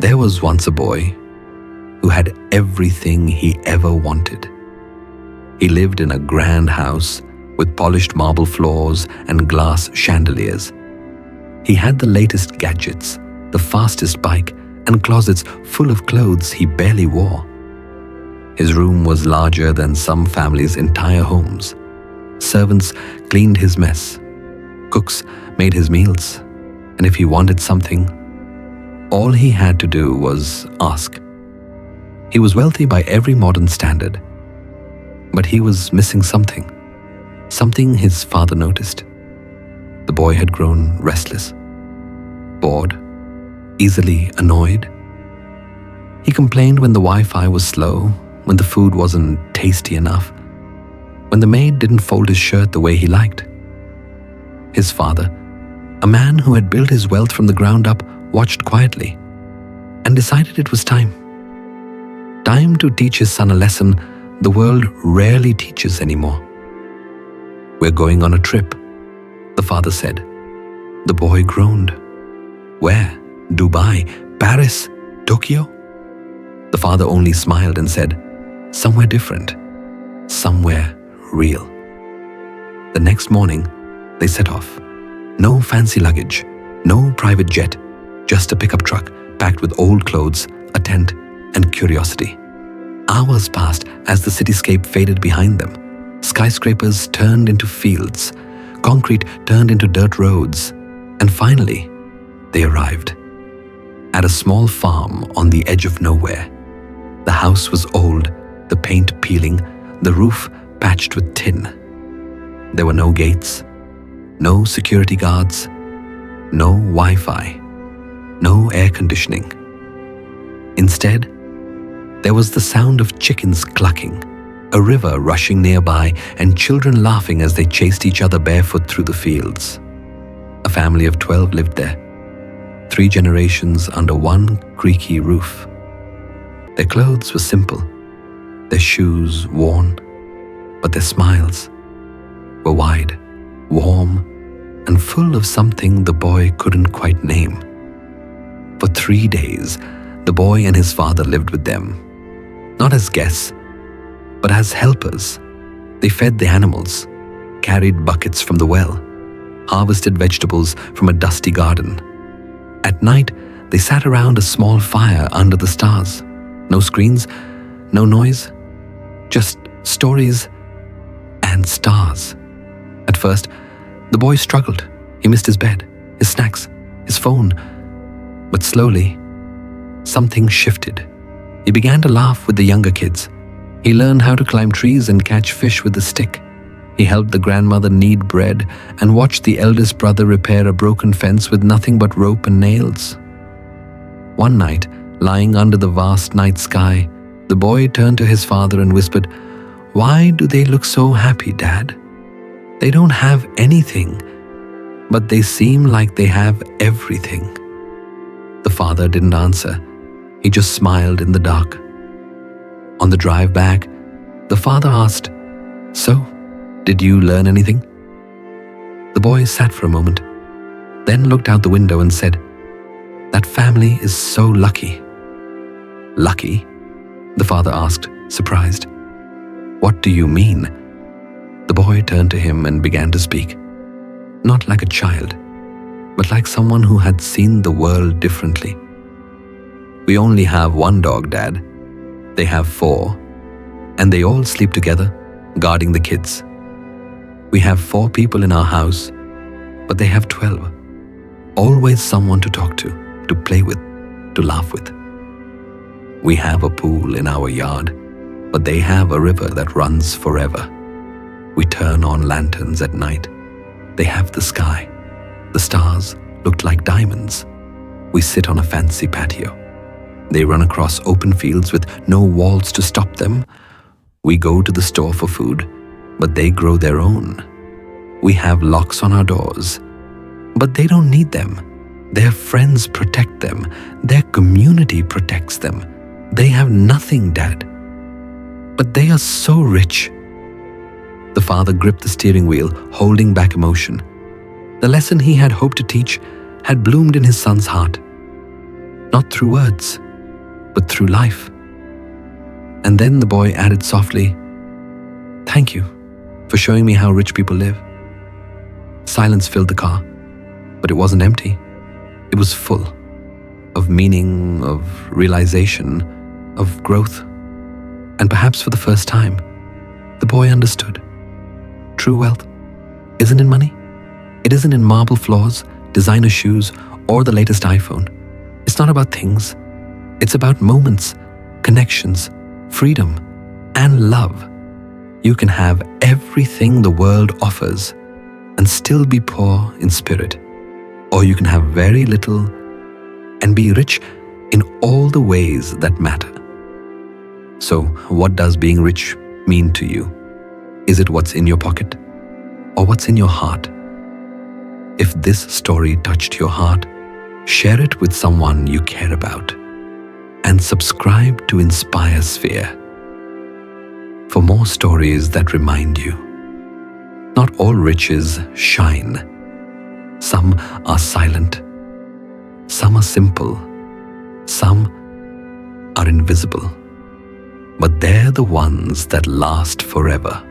There was once a boy who had everything he ever wanted. He lived in a grand house with polished marble floors and glass chandeliers. He had the latest gadgets, the fastest bike, and closets full of clothes he barely wore. His room was larger than some families' entire homes. Servants cleaned his mess. Cooks made his meals. And if he wanted something, all he had to do was ask. He was wealthy by every modern standard. But he was missing something. Something his father noticed. The boy had grown restless, bored, easily annoyed. He complained when the Wi-Fi was slow, when the food wasn't tasty enough, when the maid didn't fold his shirt the way he liked. His father, a man who had built his wealth from the ground up, watched quietly and decided it was time. Time to teach his son a lesson the world rarely teaches anymore. "We're going on a trip," the father said. The boy groaned. "Where? Dubai, Paris, Tokyo?" The father only smiled and said, "Somewhere different, somewhere real." The next morning, they set off. No fancy luggage, no private jet, just a pickup truck packed with old clothes, a tent, and curiosity. Hours passed as the cityscape faded behind them. Skyscrapers turned into fields, concrete turned into dirt roads, and finally, they arrived at a small farm on the edge of nowhere. The house was old, the paint peeling, the roof patched with tin. There were no gates, no security guards, no Wi-Fi, no air conditioning. Instead, there was the sound of chickens clucking, a river rushing nearby, and children laughing as they chased each other barefoot through the fields. A family of 12 lived there, 3 generations under one creaky roof. Their clothes were simple, their shoes worn, but their smiles were wide, warm, and full of something the boy couldn't quite name. For 3 days, the boy and his father lived with them, not as guests, but as helpers. They fed the animals, carried buckets from the well, harvested vegetables from a dusty garden. At night, they sat around a small fire under the stars. No screens, no noise, just stories and stars. At first, the boy struggled. He missed his bed, his snacks, his phone. But slowly, something shifted. He began to laugh with the younger kids. He learned how to climb trees and catch fish with a stick. He helped the grandmother knead bread and watched the eldest brother repair a broken fence with nothing but rope and nails. One night, lying under the vast night sky, the boy turned to his father and whispered, "Why do they look so happy, Dad? They don't have anything, but they seem like they have everything." The father didn't answer. He just smiled in the dark. On the drive back, the father asked, "So, did you learn anything?" The boy sat for a moment, then looked out the window and said, "That family is so lucky." "Lucky?" the father asked, surprised. "What do you mean?" The boy turned to him and began to speak, not like a child, but like someone who had seen the world differently. "We only have one dog, Dad. They have 4, and they all sleep together, guarding the kids. We have 4 people in our house, but they have 12. Always someone to talk to play with, to laugh with. We have a pool in our yard, but they have a river that runs forever. We turn on lanterns at night. They have the sky. The stars looked like diamonds. We sit on a fancy patio. They run across open fields with no walls to stop them. We go to the store for food, but they grow their own. We have locks on our doors, but they don't need them. Their friends protect them. Their community protects them. They have nothing, Dad. But they are so rich." The father gripped the steering wheel, holding back emotion. The lesson he had hoped to teach had bloomed in his son's heart. not through words, but through life. And then the boy added softly, "Thank you for showing me how rich people live." Silence filled the car, but it wasn't empty. It was full of meaning, of realization, of growth. And perhaps for the first time, the boy understood. True wealth isn't in money. It isn't in marble floors, designer shoes, or the latest iPhone. It's not about things. It's about moments, connections, freedom, and love. You can have everything the world offers and still be poor in spirit. Or you can have very little and be rich in all the ways that matter. So, what does being rich mean to you? Is it what's in your pocket or what's in your heart? If this story touched your heart, share it with someone you care about and subscribe to Inspire Sphere for more stories that remind you. Not all riches shine. Some are silent. Some are simple. Some are invisible. But they're the ones that last forever.